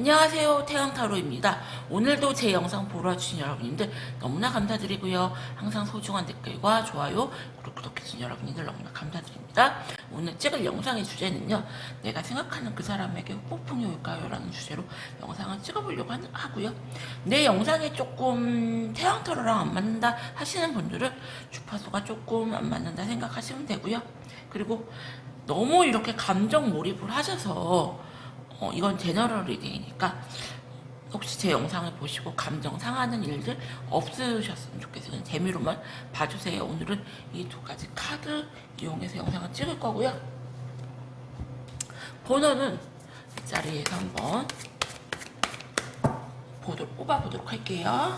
안녕하세요, 태양타로입니다. 오늘도 제 영상 보러 와주신 여러분들 너무나 감사드리고요. 항상 소중한 댓글과 좋아요, 그리고 구독해주신 여러분들 너무나 감사드립니다. 오늘 찍을 영상의 주제는요, 내가 생각하는 그 사람에게 폭풍이 올까요? 라는 주제로 영상을 찍어보려고 하고요. 내 영상이 조금 태양타로랑 안 맞는다 하시는 분들은 주파수가 조금 안 맞는다 생각하시면 되고요. 그리고 너무 이렇게 감정 몰입을 하셔서 이건 제너럴 리딩이니까 혹시 제 영상을 보시고 감정 상하는 일들 없으셨으면 좋겠어요. 재미로만 봐주세요. 오늘은 이 두 가지 카드 이용해서 영상을 찍을 거고요. 번호는 이 자리에서 한번 뽑아보도록 할게요.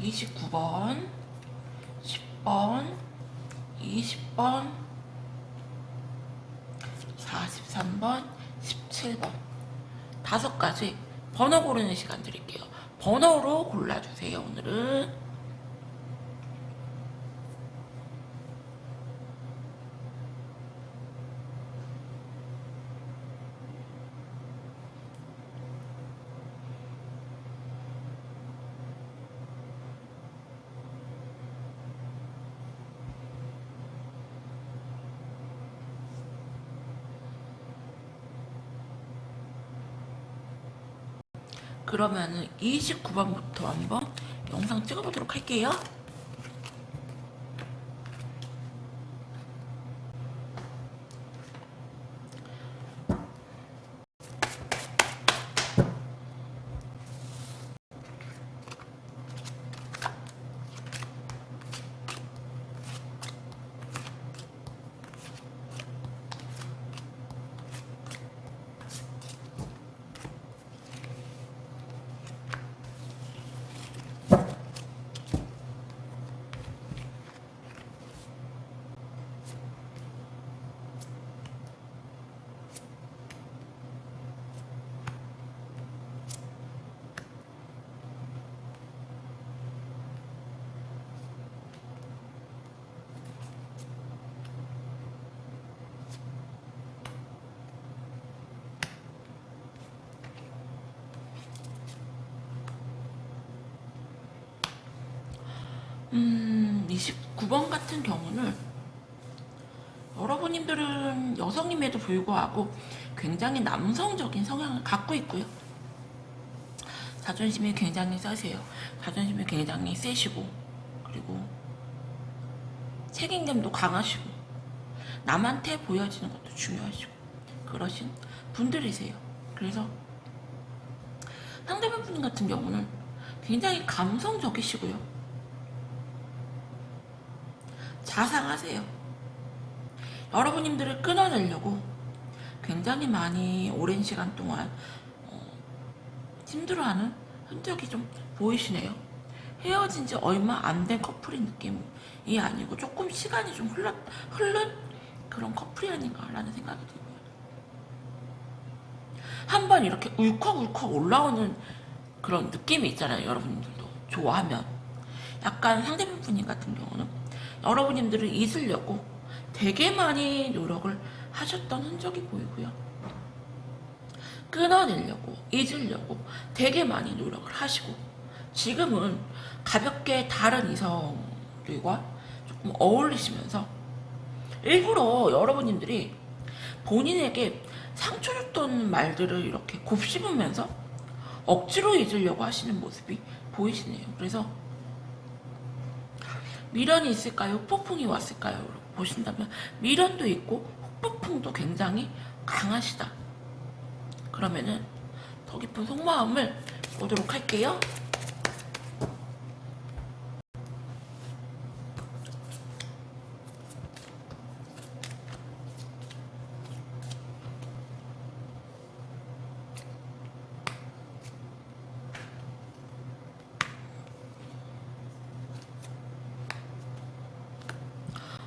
(29번) (10번) (20번) (43번) (17번) 5가지 번호 고르는 시간 드릴게요. 번호로 골라주세요. 오늘은 그러면은 29번부터 한번 영상 찍어보도록 할게요. 음, 29번 같은 경우는 여러분들은 여성임에도 불구하고 굉장히 남성적인 성향을 갖고 있고요. 자존심이 굉장히 세세요. 자존심이 굉장히 세시고, 그리고 책임감도 강하시고, 남한테 보여지는 것도 중요하시고, 그러신 분들이세요. 그래서 상대방 같은 경우는 굉장히 감성적이시고요. 자상하세요. 여러분들을 끊어내려고 굉장히 많이 오랜 시간 동안 힘들어하는 흔적이 좀 보이시네요. 헤어진 지 얼마 안 된 커플인 느낌이 아니고 조금 시간이 좀 흐른 그런 커플이 아닌가라는 생각이 들고요. 한번 이렇게 울컥울컥 올라오는 그런 느낌이 있잖아요. 여러분들도 좋아하면 약간 상대방 분님 같은 경우는 여러분들을 잊으려고 되게 많이 노력을 하셨던 흔적이 보이고요. 끊어내려고, 잊으려고 되게 많이 노력을 하시고, 지금은 가볍게 다른 이성들과 조금 어울리시면서 일부러 여러분들이 본인에게 상처 줬던 말들을 이렇게 곱씹으면서 억지로 잊으려고 하시는 모습이 보이시네요. 그래서 미련이 있을까요? 폭풍이 왔을까요? 보신다면 미련도 있고 폭풍도 굉장히 강하시다. 그러면은 더 깊은 속마음을 보도록 할게요.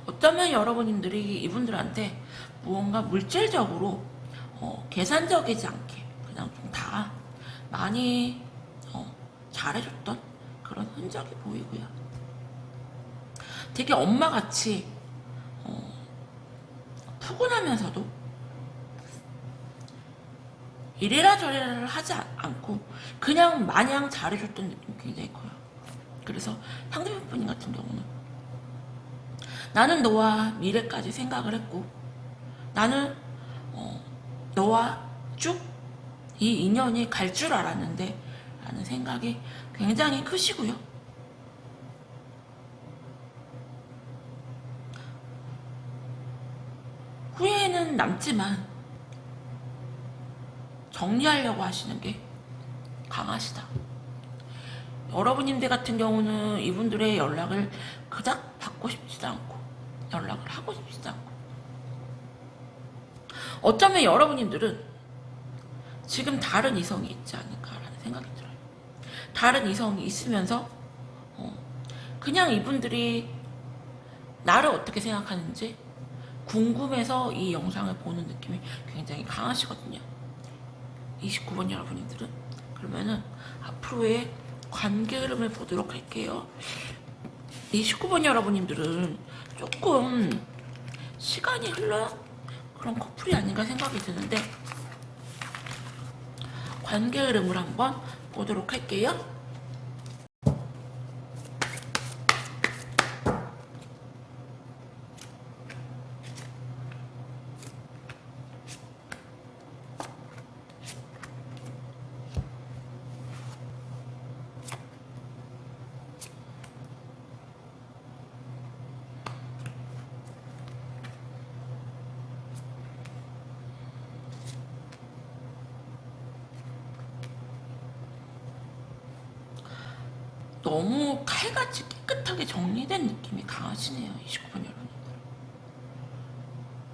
어쩌면 여러분들이 이분들한테 무언가 물질적으로 계산적이지 않게 그냥 좀 다 많이 잘해줬던 그런 흔적이 보이고요. 되게 엄마같이 푸근하면서도 이래라 저래라를 하지 않고 그냥 마냥 잘해줬던 느낌이 굉장히 커요. 그래서 상대편 분인 같은 경우는 나는 너와 미래까지 생각을 했고 나는 너와 쭉 이 인연이 갈 줄 알았는데 라는 생각이 굉장히 크시고요. 후회는 남지만 정리하려고 하시는 게 강하시다. 여러분님들 같은 경우는 이분들의 연락을 그닥 받고 싶지도 않고 연락을 하고 싶지도 않고 어쩌면 여러분님들은 지금 다른 이성이 있지 않을까라는 생각이 들어요. 다른 이성이 있으면서 그냥 이분들이 나를 어떻게 생각하는지 궁금해서 이 영상을 보는 느낌이 굉장히 강하시거든요. 29번 여러분들은. 그러면은 앞으로의 관계 흐름을 보도록 할게요. 29번 여러분님들은 조금 시간이 흘러 그런 커플이 아닌가 생각이 드는데 관계 흐름을 한번 보도록 할게요. 너무 칼같이 깨끗하게 정리된 느낌이 강하시네요. 29번 여러분들.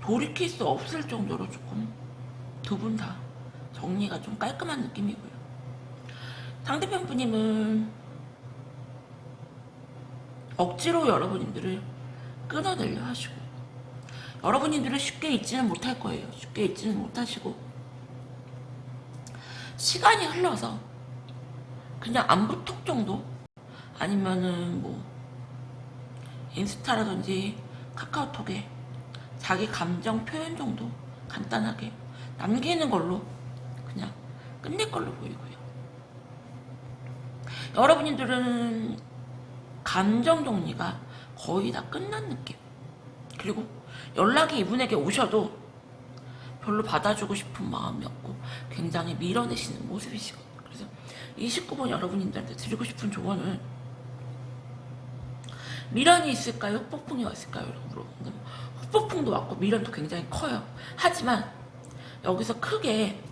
돌이킬 수 없을 정도로 조금 두 분 다 정리가 좀 깔끔한 느낌이고요. 상대편 분님은 억지로 여러분들을 끊어내려 하시고 여러분들은 쉽게 잊지는 못할 거예요. 쉽게 잊지는 못하시고 시간이 흘러서 그냥 안부톡 정도 아니면은 뭐 인스타라든지 카카오톡에 자기 감정 표현 정도 간단하게 남기는 걸로 그냥 끝낼 걸로 보이고요. 여러분들은 감정 정리가 거의 다 끝난 느낌. 그리고 연락이 이분에게 오셔도 별로 받아주고 싶은 마음이 없고 굉장히 밀어내시는 모습이시거든요. 그래서 29번 여러분들한테 드리고 싶은 조언은 미련이 있을까요? 흑폭풍이 왔을까요? 라고 물어보는데 흑폭풍도 왔고 미련도 굉장히 커요. 하지만 여기서 크게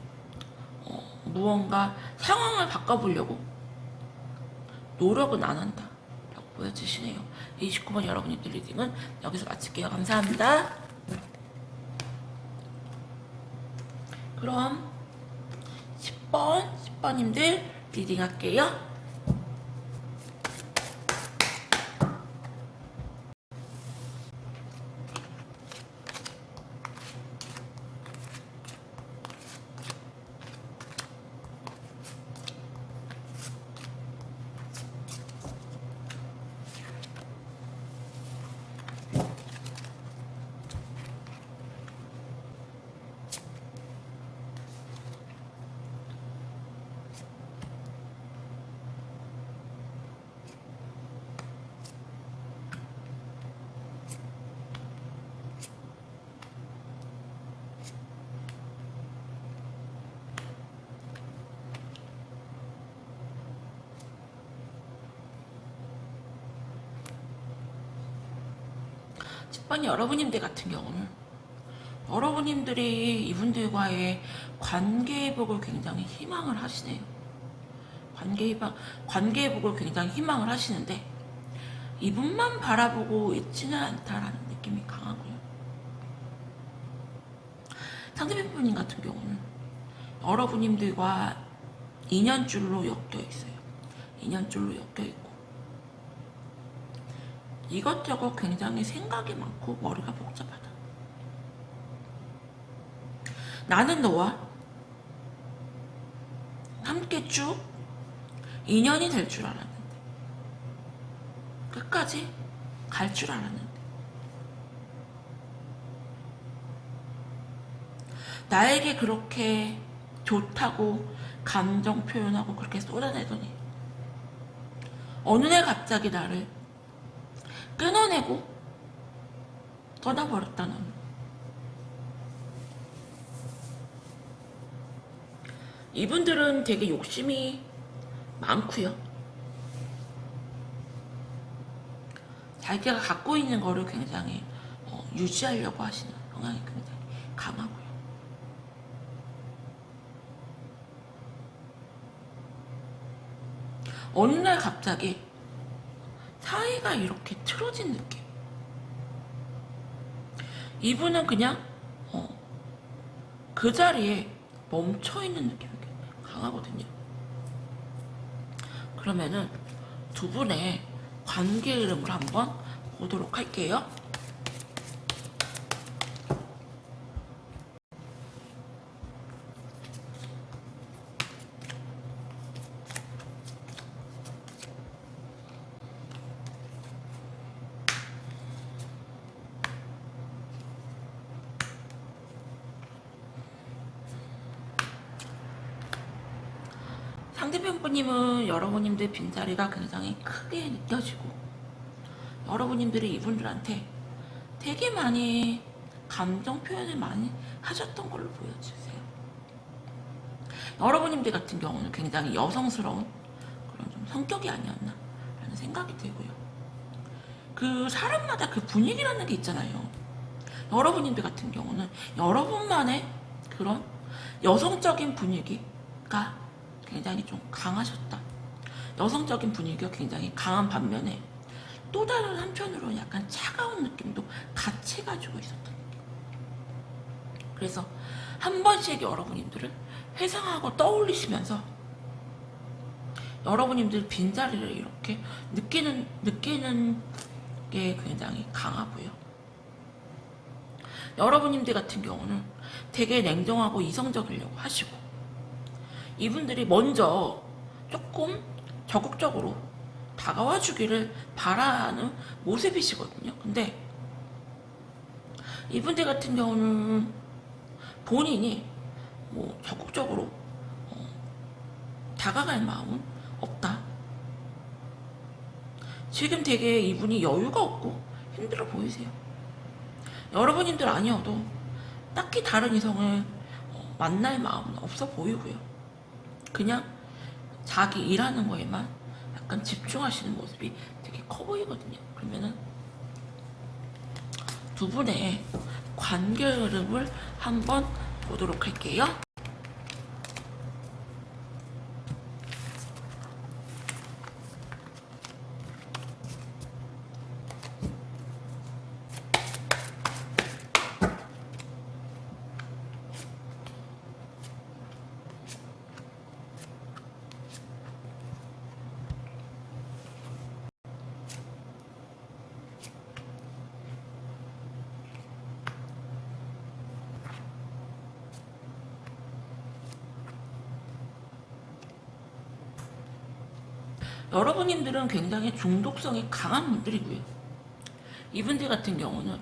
무언가 상황을 바꿔보려고 노력은 안 한다 라고 보여주시네요. 29번 여러분들 리딩은 여기서 마칠게요. 감사합니다. 그럼 10번님들 리딩 할게요. 아니 여러분님들 같은 경우는 여러분님들이 이분들과의 관계 회복을 굉장히 희망을 하시네요. 관계 회복을 굉장히 희망을 하시는데 이분만 바라보고 있지는 않다라는 느낌이 강하고요. 상대편님 같은 경우는 여러분님들과 인연줄로 엮여 있어요. 인연줄로 엮여 있고 이것저것 굉장히 생각이 많고 머리가 복잡하다. 나는 너와 함께 쭉 인연이 될 줄 알았는데 끝까지 갈 줄 알았는데. 나에게 그렇게 좋다고 감정 표현하고 그렇게 쏟아내더니 어느 날 갑자기 나를 끊어내고 떠나버렸다. 너는 이분들은 되게 욕심이 많고요. 자기가 갖고 있는 거를 굉장히 유지하려고 하시는 성향이 굉장히 강하고요. 어느 날 갑자기 사이가 이렇게 틀어진 느낌. 이분은 그냥 그 자리에 멈춰있는 느낌이 강하거든요. 그러면은 두 분의 관계 흐름을 한번 보도록 할게요. 상대편 분님은 여러분님들 빈자리가 굉장히 크게 느껴지고 여러분님들이 이분들한테 되게 많이 감정 표현을 많이 하셨던 걸로 보여주세요. 여러분님들 같은 경우는 굉장히 여성스러운 그런 좀 성격이 아니었나 라는 생각이 들고요. 그 사람마다 그 분위기라는 게 있잖아요. 여러분님들 같은 경우는 여러분만의 그런 여성적인 분위기가 굉장히 좀 강하셨다. 여성적인 분위기가 굉장히 강한 반면에 또 다른 한편으로 약간 차가운 느낌도 같이 가지고 있었던 느낌. 그래서 한 번씩 여러분님들을 회상하고 떠올리시면서 여러분님들 빈자리를 이렇게 느끼는 게 굉장히 강하고요. 여러분님들 같은 경우는 되게 냉정하고 이성적이려고 하시고 이분들이 먼저 조금 적극적으로 다가와 주기를 바라는 모습이시거든요. 근데 이분들 같은 경우는 본인이 뭐 적극적으로 다가갈 마음은 없다. 지금 되게 이분이 여유가 없고 힘들어 보이세요. 여러분님들 아니어도 딱히 다른 이성을 만날 마음은 없어 보이고요. 그냥 자기 일하는 거에만 약간 집중하시는 모습이 되게 커 보이거든요. 그러면은 두 분의 관계 흐름을 한번 보도록 할게요. 여러분님들은 굉장히 중독성이 강한 분들이고요. 이분들 같은 경우는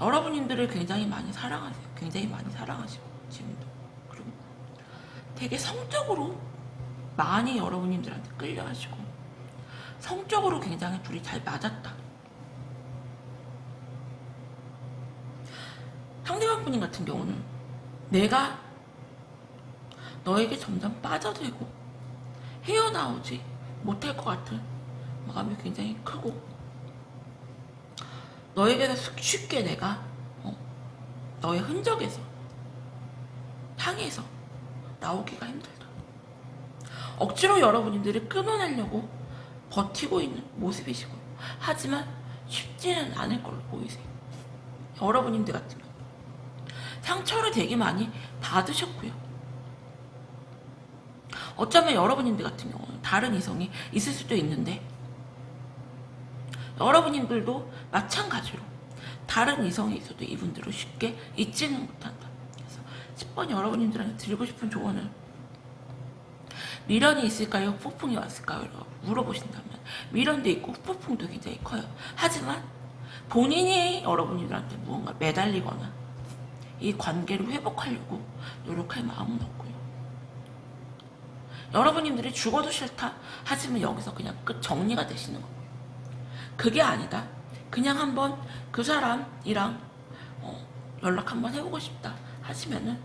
여러분님들을 굉장히 많이 사랑하세요. 굉장히 많이 사랑하시고 지금도. 그리고 되게 성적으로 많이 여러분님들한테 끌려하시고 성적으로 굉장히 둘이 잘 맞았다. 상대방 분님 같은 경우는 내가 너에게 점점 빠져들고 헤어나오지 못할 것 같은 마음이 굉장히 크고 너에게서 쉽게 내가 너의 흔적에서 향해서 나오기가 힘들다. 억지로 여러분들이 끊어내려고 버티고 있는 모습이시고 하지만 쉽지는 않을 걸로 보이세요. 여러분들 같은 경우 상처를 되게 많이 받으셨고요. 어쩌면 여러분들 같은 경우는 다른 이성이 있을 수도 있는데 여러분들도 마찬가지로 다른 이성이 있어도 이분들을 쉽게 잊지는 못한다. 그래서 10번 여러분들한테 드리고 싶은 조언은 미련이 있을까요? 폭풍이 왔을까요? 물어보신다면 미련도 있고 폭풍도 굉장히 커요. 하지만 본인이 여러분들한테 무언가 매달리거나 이 관계를 회복하려고 노력할 마음은 없고요. 여러분들이 죽어도 싫다 하지만 여기서 그냥 끝 정리가 되시는 거예요. 그게 아니다. 그냥 한번 그 사람이랑 연락 한번 해보고 싶다 하시면은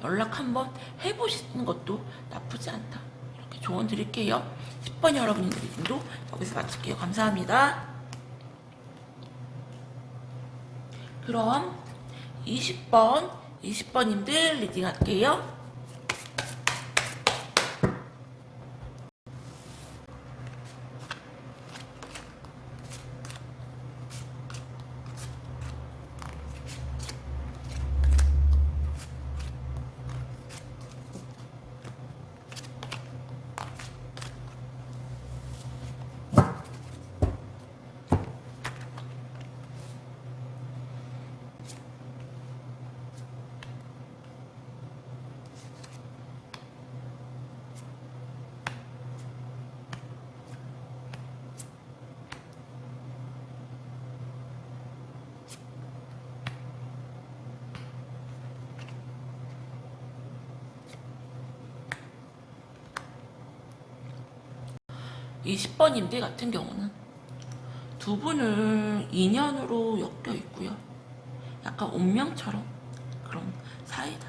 연락 한번 해보시는 것도 나쁘지 않다. 이렇게 조언 드릴게요. 10번 여러분들 리딩도 여기서 마칠게요. 감사합니다. 그럼 20번님들 리딩 할게요. 20번님들 같은 경우는 두 분을 인연으로 엮여 있고요. 약간 운명처럼 그런 사이다.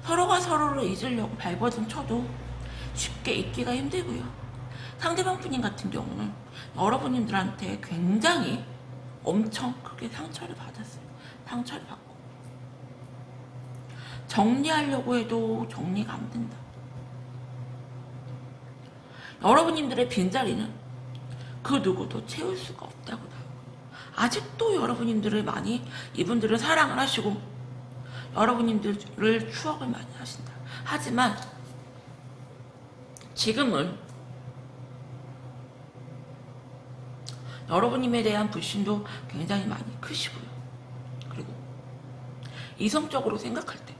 서로가 서로를 잊으려고 발버둥 쳐도 쉽게 잊기가 힘들고요. 상대방 분님 같은 경우는 여러분들한테 굉장히 엄청 크게 상처를 받았어요. 상처를 받고 정리하려고 해도 정리가 안 된다. 여러분들의 빈자리는 그 누구도 채울 수가 없다고 나와요. 아직도 여러분들을 많이 이분들은 사랑을 하시고 여러분들을 추억을 많이 하신다. 하지만 지금은 여러분님에 대한 불신도 굉장히 많이 크시고요. 그리고 이성적으로 생각할 때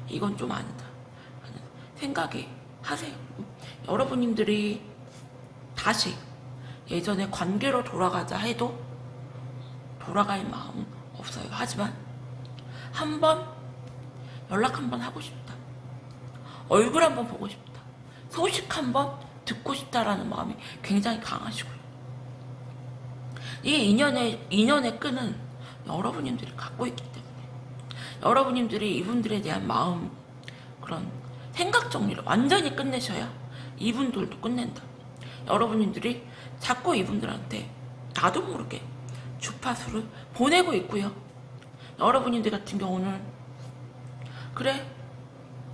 이건 좀 아니다 하는 생각에 하세요. 여러분들이 다시 예전의 관계로 돌아가자 해도 돌아갈 마음은 없어요. 하지만 한번 연락 한번 하고 싶다. 얼굴 한번 보고 싶다. 소식 한번 듣고 싶다라는 마음이 굉장히 강하시고요. 이 인연의 끈은 여러분들이 갖고 있기 때문에 여러분들이 이분들에 대한 마음, 그런 생각 정리를 완전히 끝내셔야 이분들도 끝낸다. 여러분들이 자꾸 이분들한테 나도 모르게 주파수를 보내고 있고요. 여러분들 같은 경우는 그래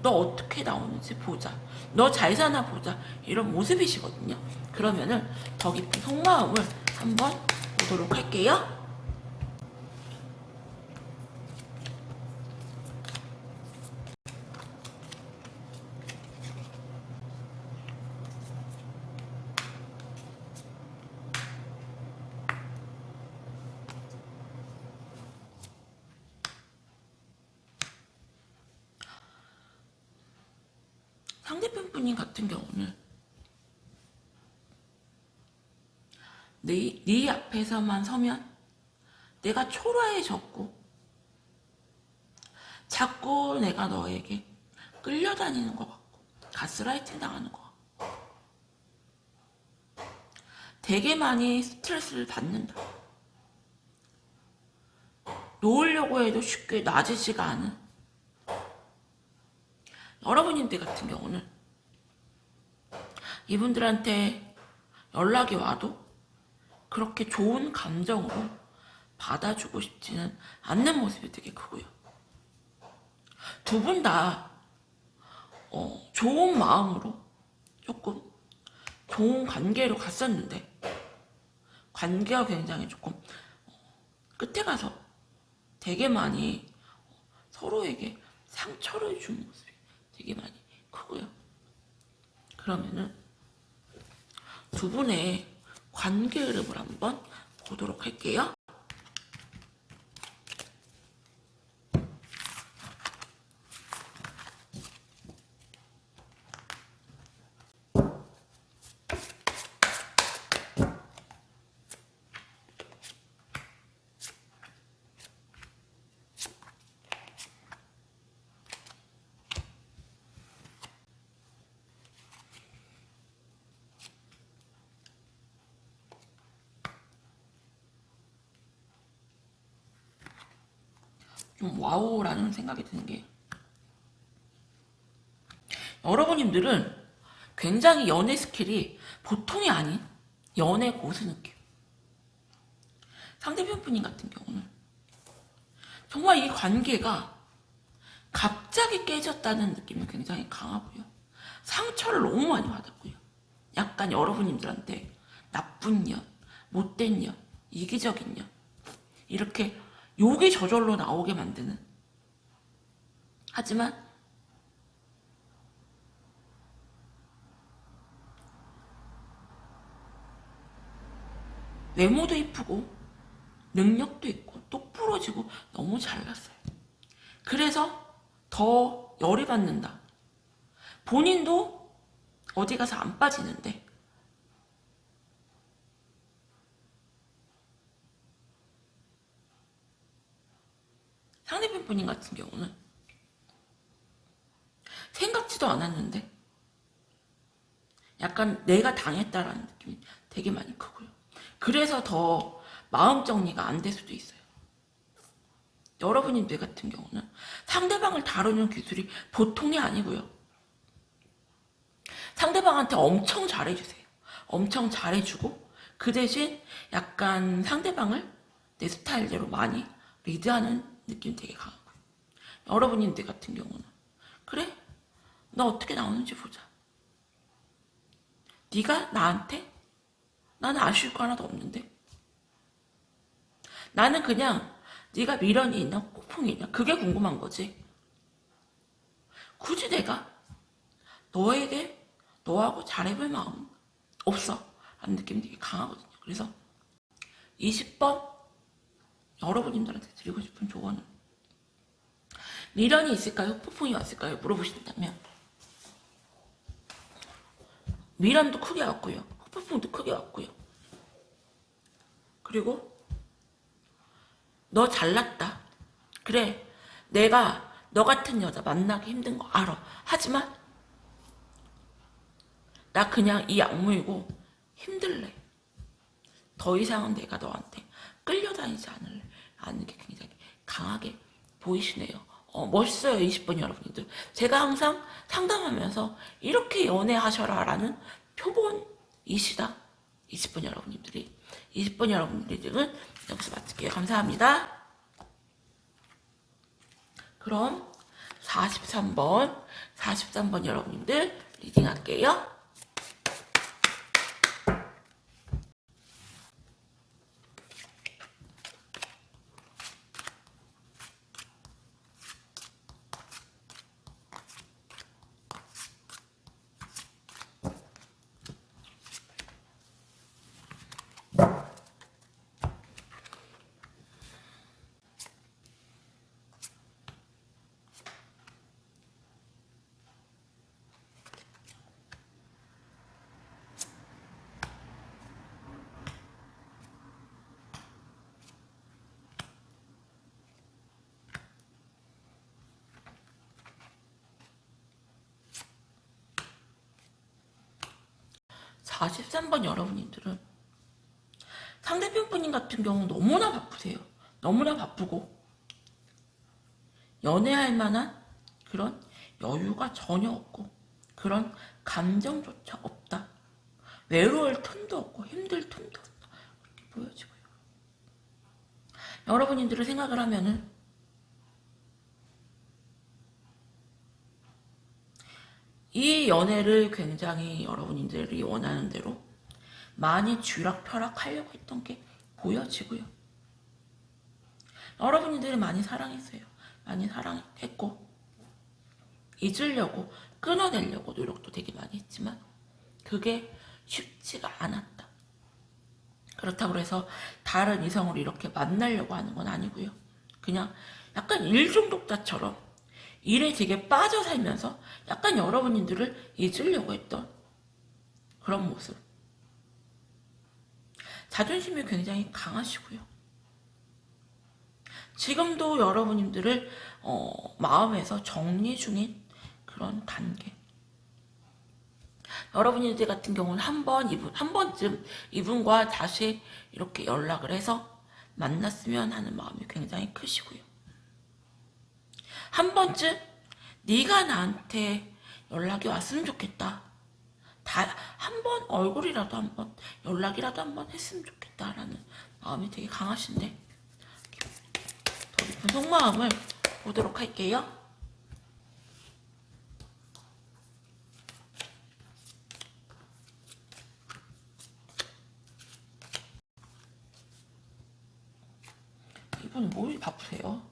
너 어떻게 나오는지 보자, 너 잘 사나 보자, 이런 모습이시거든요. 그러면은 더 깊은 속마음을 한번 보도록 할게요. 상대편 분님 같은 경우는 네 앞에서만 서면 내가 초라해졌고 자꾸 내가 너에게 끌려다니는 것 같고 가스라이팅 당하는 것 같고 되게 많이 스트레스를 받는다. 놓으려고 해도 쉽게 놔지지가 않은 여러분들 같은 경우는 이분들한테 연락이 와도 그렇게 좋은 감정으로 받아주고 싶지는 않는 모습이 되게 크고요. 두 분 다 좋은 마음으로 조금 좋은 관계로 갔었는데 관계가 굉장히 조금 끝에 가서 되게 많이 서로에게 상처를 준 모습이 되게 많이 크고요. 그러면은 두 분의 관계 흐름을 한번 보도록 할게요. 좀 와우라는 생각이 드는 게, 여러분님들은 굉장히 연애 스킬이 보통이 아닌 연애 고수 느낌. 상대편 분님 같은 경우는 정말 이 관계가 갑자기 깨졌다는 느낌이 굉장히 강하고요. 상처를 너무 많이 받았고요. 약간 여러분님들한테 나쁜 년, 못된 년, 이기적인 년, 이렇게 욕이 저절로 나오게 만드는. 하지만 외모도 이쁘고 능력도 있고 똑부러지고 너무 잘났어요. 그래서 더 열이 받는다. 본인도 어디 가서 안 빠지는데 상대편 본인 같은 경우는 생각지도 않았는데 약간 내가 당했다라는 느낌이 되게 많이 크고요. 그래서 더 마음 정리가 안 될 수도 있어요. 여러분들 같은 경우는 상대방을 다루는 기술이 보통이 아니고요. 상대방한테 엄청 잘해주세요. 엄청 잘해주고 그 대신 약간 상대방을 내 스타일대로 많이 리드하는 느낌 되게 강하고요. 여러분들 같은 경우는 그래? 너 어떻게 나오는지 보자. 네가 나한테? 나는 아쉬울 거 하나도 없는데. 나는 그냥 네가 미련이 있나 폭풍이 있나 그게 궁금한 거지. 굳이 내가 너에게 너하고 잘해볼 마음 없어 라는 느낌이 되게 강하거든요. 그래서 20번 여러분님들한테 드리고 싶은 조언은, 미련이 있을까요? 폭풍이 왔을까요? 물어보신다면 미련도 크게 왔고요. 폭풍도 크게 왔고요. 그리고 너 잘났다. 그래, 내가 너 같은 여자 만나기 힘든 거 알아. 하지만 나 그냥 이 악물고 힘들래. 더 이상은 내가 너한테 끌려다니지 않을래. 라는 게 굉장히 강하게 보이시네요. 멋있어요, 20번 여러분들. 제가 항상 상담하면서 이렇게 연애하셔라 라는 표본이시다. 20번 여러분들이. 20번 여러분들은 여기서 마칠게요. 감사합니다. 그럼 43번 여러분들 리딩할게요. 43번 여러분들은 상대편 분님 같은 경우 너무나 바쁘세요. 너무나 바쁘고 연애할 만한 그런 여유가 전혀 없고 그런 감정조차 없다. 외로울 틈도 없고 힘들 틈도 없다. 그렇게 보여지고요. 여러분들을 생각을 하면은 이 연애를 굉장히 여러분들이 원하는 대로 많이 쥐락펴락하려고 했던 게 보여지고요. 여러분들이 많이 사랑했어요. 많이 사랑했고 잊으려고 끊어내려고 노력도 되게 많이 했지만 그게 쉽지가 않았다. 그렇다고 해서 다른 이성을 이렇게 만나려고 하는 건 아니고요. 그냥 약간 일중독자처럼 일에 되게 빠져 살면서 약간 여러분들을 잊으려고 했던 그런 모습. 자존심이 굉장히 강하시고요. 지금도 여러분들을 마음에서 정리 중인 그런 관계. 여러분들 같은 경우는 한 번쯤 이분과 다시 이렇게 연락을 해서 만났으면 하는 마음이 굉장히 크시고요. 한 번쯤 네가 나한테 연락이 왔으면 좋겠다. 한 번 얼굴이라도 한번 연락이라도 한번 했으면 좋겠다라는 마음이 되게 강하신데 더 깊은 속마음을 보도록 할게요. 이분은 뭘 바쁘세요?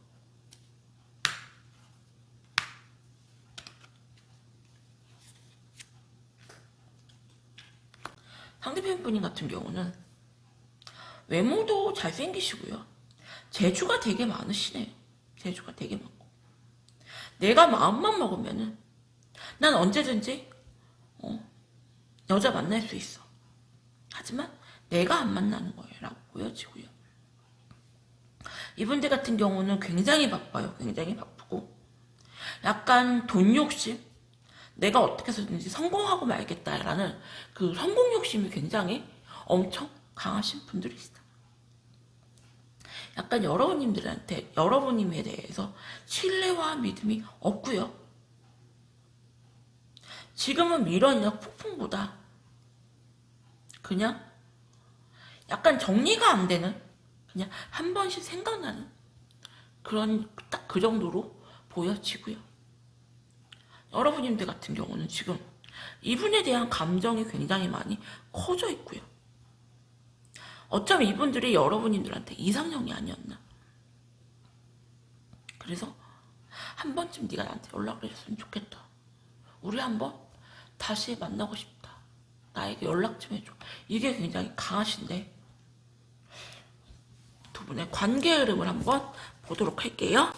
상대편 분인 같은 경우는 외모도 잘생기시고요. 재주가 되게 많으시네요. 재주가 되게 많고. 내가 마음만 먹으면은 난 언제든지 여자 만날 수 있어. 하지만 내가 안 만나는 거예요. 라고 보여지고요. 이분들 같은 경우는 굉장히 바빠요. 굉장히 바쁘고 약간 돈 욕심, 내가 어떻게 해서든지 성공하고 말겠다라는 그 성공 욕심이 굉장히 엄청 강하신 분들이시다. 약간 여러분님에 대해서 신뢰와 믿음이 없고요. 지금은 미련이나 폭풍보다 그냥 약간 정리가 안 되는, 그냥 한 번씩 생각나는 그런 딱 그 정도로 보여지고요. 여러분님들 같은 경우는 지금 이분에 대한 감정이 굉장히 많이 커져 있고요. 어쩌면 이분들이 여러분님들한테 이상형이 아니었나. 그래서 한 번쯤 네가 나한테 연락을 해줬으면 좋겠다. 우리 한번 다시 만나고 싶다. 나에게 연락 좀 해줘. 이게 굉장히 강하신데 두 분의 관계 흐름을 한번 보도록 할게요.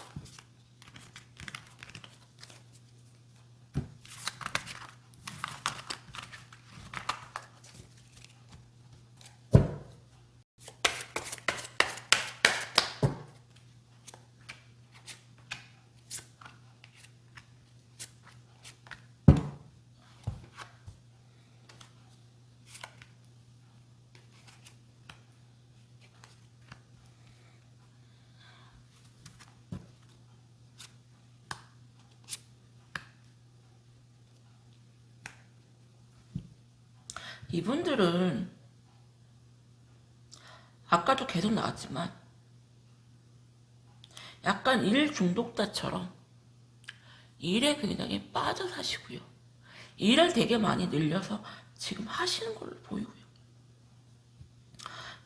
이분들은 아까도 계속 나왔지만 약간 일 중독자처럼 일에 굉장히 빠져 사시고요. 일을 되게 많이 늘려서 지금 하시는 걸로 보이고요.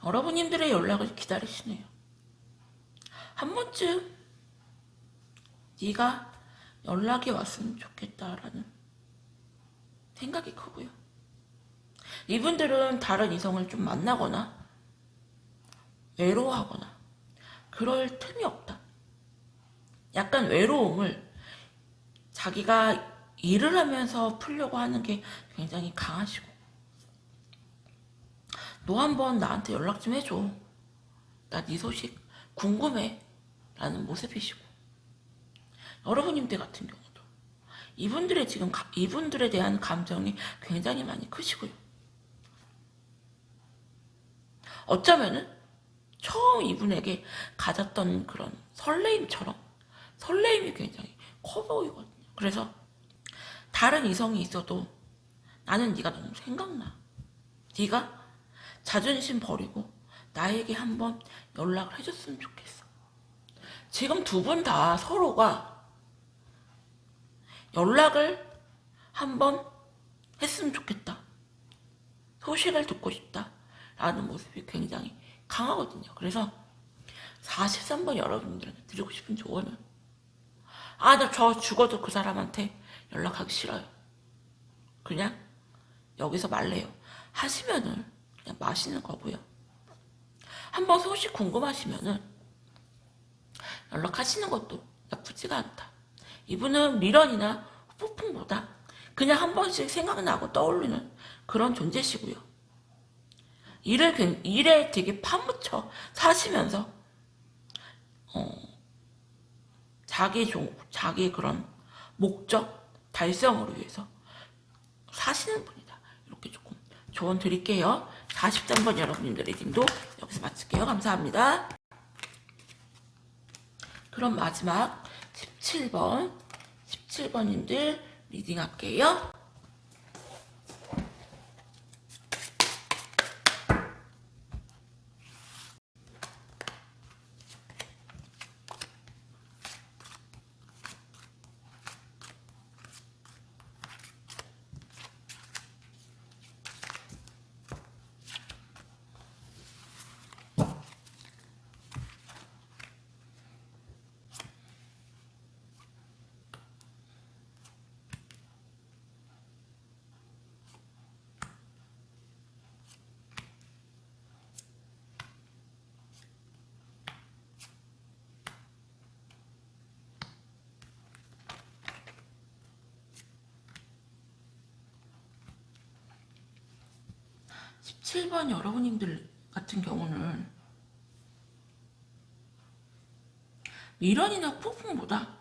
여러분님들의 연락을 기다리시네요. 한 번쯤 네가 연락이 왔으면 좋겠다라는 생각이 크고요. 이분들은 다른 이성을 좀 만나거나 외로워하거나 그럴 틈이 없다. 약간 외로움을 자기가 일을 하면서 풀려고 하는 게 굉장히 강하시고, 너 한번 나한테 연락 좀 해줘. 나 네 소식 궁금해. 라는 모습이시고, 여러분님들 같은 경우도 이분들에 대한 감정이 굉장히 많이 크시고요. 어쩌면은 처음 이분에게 가졌던 그런 설레임이 굉장히 커 보이거든요. 그래서 다른 이성이 있어도 나는 네가 너무 생각나. 네가 자존심 버리고 나에게 한번 연락을 해줬으면 좋겠어. 지금 두 분 다 서로가 연락을 한번 했으면 좋겠다. 소식을 듣고 싶다. 라는 모습이 굉장히 강하거든요. 그래서 43번 여러분들한테 드리고 싶은 조언은, 나 저 죽어도 그 사람한테 연락하기 싫어요. 그냥 여기서 말래요. 하시면은 그냥 마시는 거고요. 한번 소식 궁금하시면은 연락하시는 것도 나쁘지가 않다. 이분은 미련이나 폭풍보다 그냥 한 번씩 생각나고 떠오르는 그런 존재시고요. 일에 되게 파묻혀 사시면서 자기 그런 목적 달성을 위해서 사시는 분이다. 이렇게 조금 조언 드릴게요. 43번 여러분님들 리딩도 여기서 마칠게요. 감사합니다. 그럼 마지막 17번님들 리딩 할게요. 17번 여러분님들 같은 경우는 미련이나 폭풍보다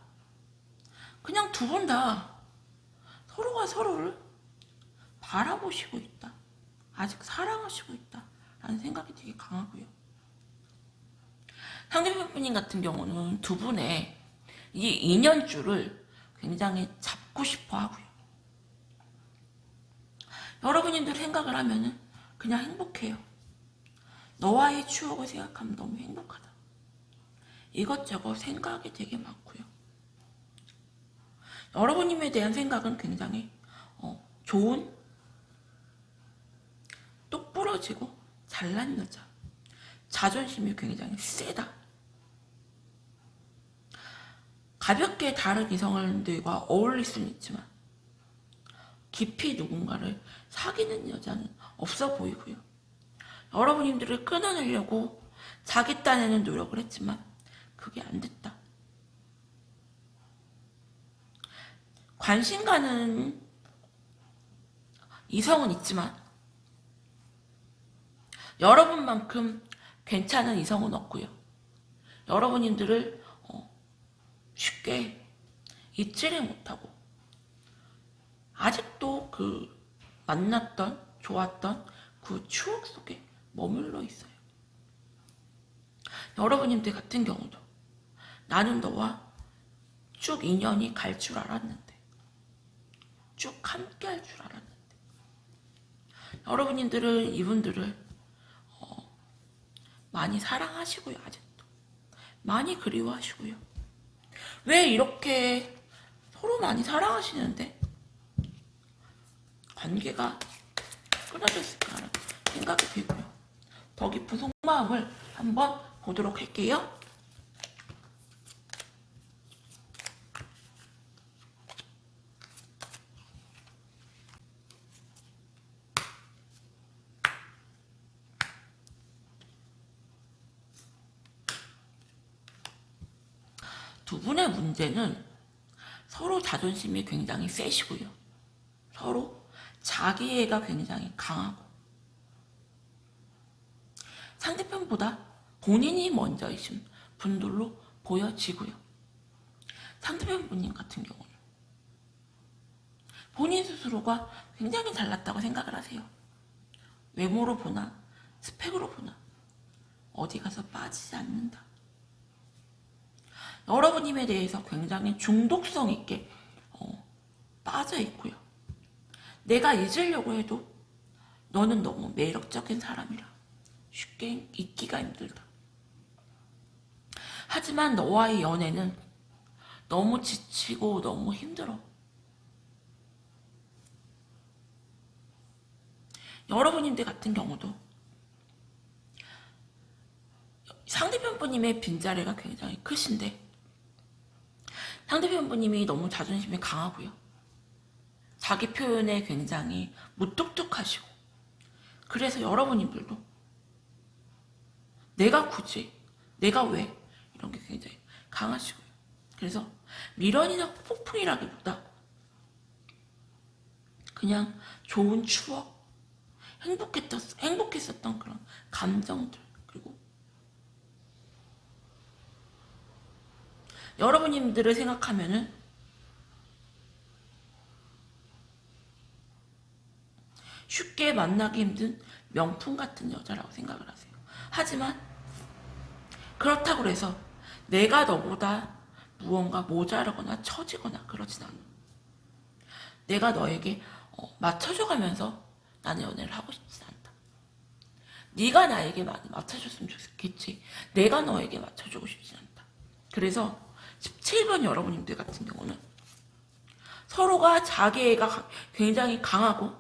그냥 두 분 다 서로가 서로를 바라보시고 있다. 아직 사랑하시고 있다. 라는 생각이 되게 강하고요. 상대편 분님 같은 경우는 두 분의 이 인연줄을 굉장히 잡고 싶어 하고요. 여러분님들 생각을 하면은 그냥 행복해요. 너와의 추억을 생각하면 너무 행복하다. 이것저것 생각이 되게 많고요. 여러분님에 대한 생각은 굉장히 좋은, 똑부러지고 잘난 여자, 자존심이 굉장히 세다. 가볍게 다른 이성들과 어울릴 수는 있지만 깊이 누군가를 사귀는 여자는 없어 보이고요. 여러분님들을 끊어내려고 자기 딴에는 노력을 했지만 그게 안 됐다. 관심 가는 이성은 있지만 여러분만큼 괜찮은 이성은 없고요. 여러분님들을 쉽게 잊지를 못하고 아직도 그 만났던 좋았던 그 추억 속에 머물러 있어요. 여러분님들 같은 경우도 나는 너와 쭉 인연이 갈 줄 알았는데, 쭉 함께 할 줄 알았는데, 여러분님들은 이분들을 많이 사랑하시고요. 아직도 많이 그리워하시고요. 왜 이렇게 서로 많이 사랑하시는데 관계가 끊어졌을까라는 생각이 들고요. 더 깊은 속마음을 한번 보도록 할게요. 두 분의 문제는 서로 자존심이 굉장히 세시고요. 서로 자기애가 굉장히 강하고 상대편보다 본인이 먼저이신 분들로 보여지고요. 상대편 분님 같은 경우는 본인 스스로가 굉장히 잘났다고 생각을 하세요. 외모로 보나 스펙으로 보나 어디 가서 빠지지 않는다. 여러분님에 대해서 굉장히 중독성 있게 빠져 있고요. 내가 잊으려고 해도 너는 너무 매력적인 사람이라 쉽게 잊기가 힘들다. 하지만 너와의 연애는 너무 지치고 너무 힘들어. 여러분님들 같은 경우도 상대편 분님의 빈자리가 굉장히 크신데 상대편 분님이 너무 자존심이 강하고요. 자기 표현에 굉장히 무뚝뚝하시고 그래서 여러분님들도 내가 굳이, 내가 왜 이런 게 굉장히 강하시고요. 그래서 미련이나 폭풍이라기보다 그냥 좋은 추억, 행복했었던 그런 감정들, 그리고 여러분님들을 생각하면은 쉽게 만나기 힘든 명품 같은 여자라고 생각을 하세요. 하지만 그렇다고 해서 내가 너보다 무언가 모자르거나 처지거나 그러진 않아. 내가 너에게 맞춰줘가면서 나는 연애를 하고 싶진 않다. 네가 나에게 많이 맞춰줬으면 좋겠지. 내가 너에게 맞춰주고 싶진 않다. 그래서 17번 여러분님들 같은 경우는 서로가 자기애가 굉장히 강하고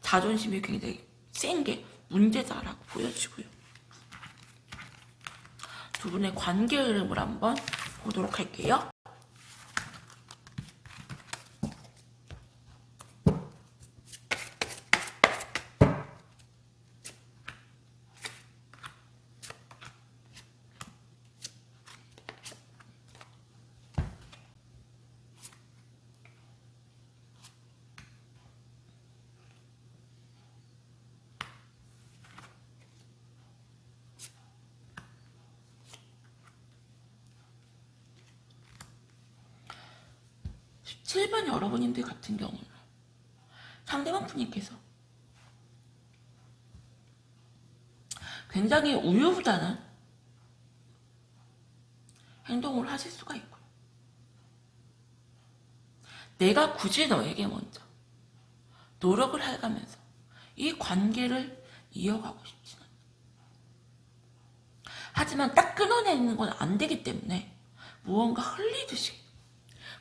자존심이 굉장히 센 게 문제다라고 보여지고요. 두 분의 관계 흐름을 한번 보도록 할게요. 칠 번 여러분님들 같은 경우는 상대방 분님께서 굉장히 우유부단한 행동을 하실 수가 있고, 내가 굳이 너에게 먼저 노력을 해가면서 이 관계를 이어가고 싶지는 않다. 하지만 딱 끊어내는 건 안 되기 때문에 무언가 흘리듯이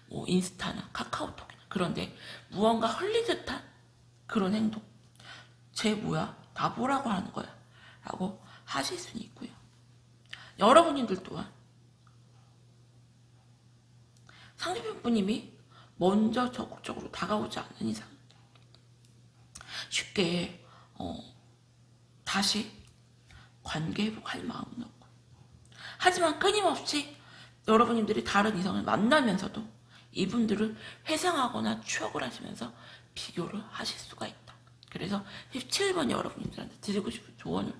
뭐 인스타나 카카오톡이나 그런데 무언가 흘리듯한 그런 행동, 쟤 뭐야? 나 뭐라고 하는 거야? 라고 하실 수는 있고요. 여러분들 또한 상대편 분님이 먼저 적극적으로 다가오지 않는 이상 쉽게 다시 관계 회복할 마음은 없고, 하지만 끊임없이 여러분들이 다른 이성을 만나면서도 이분들을 회상하거나 추억을 하시면서 비교를 하실 수가 있다. 그래서 17번 여러분들한테 드리고 싶은 조언은,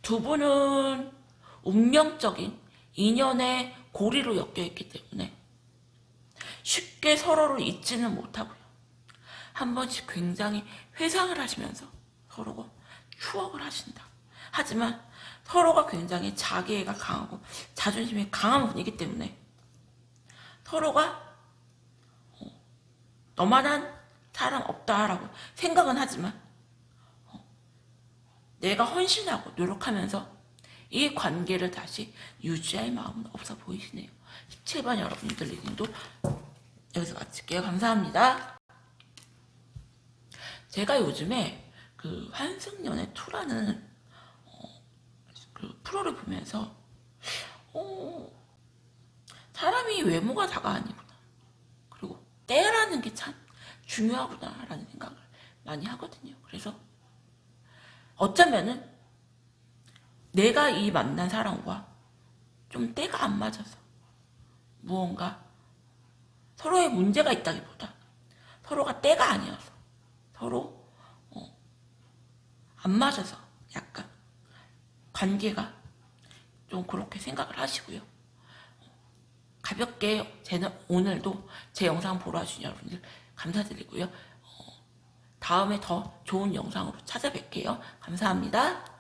두 분은 운명적인 인연의 고리로 엮여있기 때문에 쉽게 서로를 잊지는 못하고요. 한 번씩 굉장히 회상을 하시면서 서로가 추억을 하신다. 하지만 서로가 굉장히 자기애가 강하고 자존심이 강한 분이기 때문에 서로가 너만한 사람 없다라고 생각은 하지만 내가 헌신하고 노력하면서 이 관계를 다시 유지할 마음은 없어 보이시네요. 17번 여러분들 리딩도 여기서 마칠게요. 감사합니다. 제가 요즘에 그 환승연애 2라는 그 프로를 보면서 사람이 외모가 다가 아니구나, 그리고 때라는 게 참 중요하구나 라는 생각을 많이 하거든요. 그래서 어쩌면은 내가 이 만난 사람과 좀 때가 안 맞아서 무언가 서로의 문제가 있다기보다 서로가 때가 아니어서 서로 안 맞아서 약간 관계가 좀 그렇게 생각을 하시고요. 가볍게 오늘도 제 영상 보러 와주신 여러분들 감사드리고요. 다음에 더 좋은 영상으로 찾아뵐게요. 감사합니다.